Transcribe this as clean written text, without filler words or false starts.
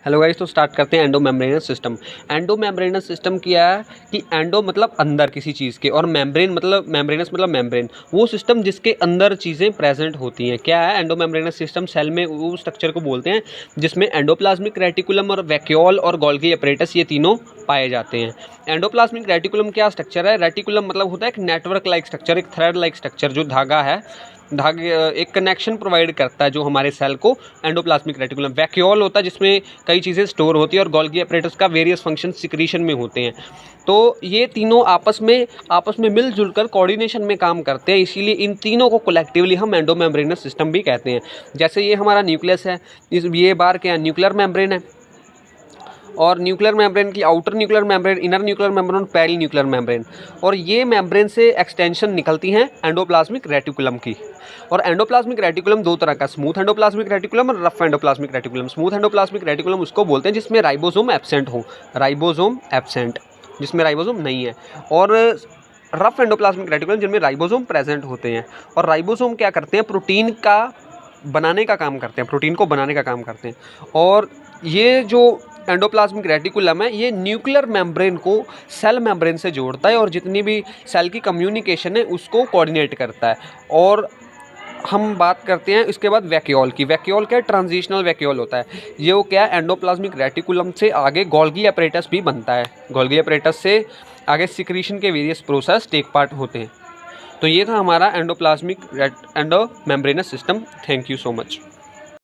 Hello guys, तो start करते हैं endo membranes system. Endo membranes system क्या है कि एंडो मतलब अंदर किसी चीज़ के, और मेम्ब्रेन मतलब मेम्ब्रेनस मतलब मेम्ब्रेन, वो सिस्टम जिसके अंदर चीज़ें प्रेजेंट होती हैं। क्या है एंडो मेम्ब्रेनस सिस्टम? सेल में वो स्ट्रक्चर को बोलते हैं जिसमें एंडोप्लाज्मिक रेटिकुलम और वैक्यूल और गोल्गी अपैरेटस ये तीनों पाए जाते हैं। एंडोप्लाज्मिक रेटिकुलम क्या स्ट्रक्चर है? रेटिकुलम मतलब होता है एक नेटवर्क लाइक स्ट्रक्चर, एक थ्रेड लाइक स्ट्रक्चर, जो धागा है, धागे एक कनेक्शन प्रोवाइड करता है जो हमारे सेल को। एंडोप्लाज्मिक रेटिकुलम वैक्यूल होता है जिसमें कई चीज़ें स्टोर होती है, और गोल्गी अपैरेटस का वेरियस फंक्शन सिक्रीशन में होते हैं। तो ये तीनों आपस में मिलजुल कर कोऑर्डिनेशन में काम करते हैं, इसीलिए इन तीनों को कलेक्टिवली हम एंडो मेम्ब्रेनस सिस्टम भी कहते हैं। जैसे ये हमारा न्यूक्लियस है, ये बार क्या न्यूक्लियर मेम्ब्रेन है, और न्यूक्लियर मेम्ब्रेन की outer nuclear membrane, inner nuclear membrane, perinuclear membrane, और ये मेम्ब्रेन से एक्सटेंशन निकलती हैं एंडोप्लाज्मिक रेटिकुलम की। और एंडोप्लाज्मिक रेटिकुलम दो तरह का, स्मूथ एंडोप्लाज्मिक रेटिकुलम और rough endoplasmic reticulum. Smooth endoplasmic reticulum उसको बोलते हैं जिसमें राइबोसोम एब्सेंट हो, राइबोसोम एब्सेंट, जिसमें राइबोसोम नहीं है। और रफ एंडोप्लाज्मिक रेटिकुलम जिनमें राइबोसोम प्रेजेंट होते हैं। और राइबोसोम क्या करते हैं? प्रोटीन का बनाने का काम करते हैं, प्रोटीन को बनाने का काम करते हैं। और ये जो एंडोप्लाज्मिक रेटिकुलम है, ये न्यूक्लियर मेम्ब्रेन को सेल मेम्ब्रेन से जोड़ता है, और जितनी भी सेल की कम्युनिकेशन है उसको कोऑर्डिनेट करता है। और हम बात करते हैं इसके बाद वैक्यूल की। वैक्यूल क्या? ट्रांजिशनल वैक्यूल होता है। ये वो क्या? एंडोप्लाज्मिक रेटिकुलम से आगे गोल्गी अपैरेटस भी बनता है। गोल्गी अपैरेटस से आगे सिक्रीशन के वेरियस प्रोसेस टेक पार्ट होते हैं। तो ये था हमारा endo membranes system. Thank you so much.